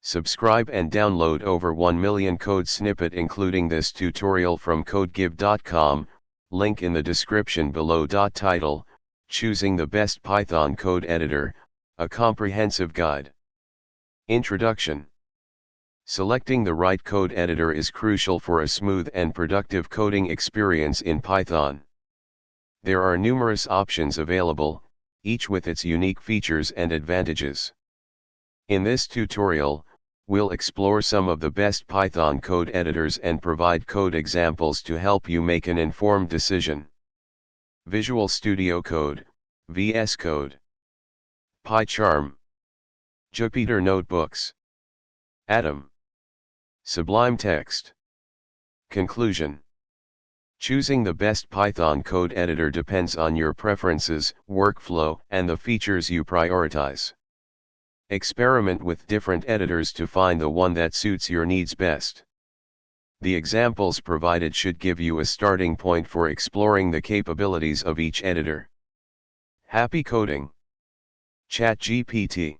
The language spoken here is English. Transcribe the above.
Subscribe and download over 1 million code snippet including this tutorial from codegib.com, link in the description below. Title, Choosing the Best Python Code Editor, a Comprehensive Guide. Introduction. Selecting the right code editor is crucial for a smooth and productive coding experience in Python. There are numerous options available, each with its unique features and advantages. In this tutorial, we'll explore some of the best Python code editors and provide code examples to help you make an informed decision. Visual Studio Code, vscode, pycharm, Jupyter Notebooks, Atom, Sublime Text. Conclusion. Choosing the best Python code editor depends on your preferences, workflow, and the features you prioritize. Experiment with different editors to find the one that suits your needs best. The examples provided should give you a starting point for exploring the capabilities of each editor. Happy coding! ChatGPT.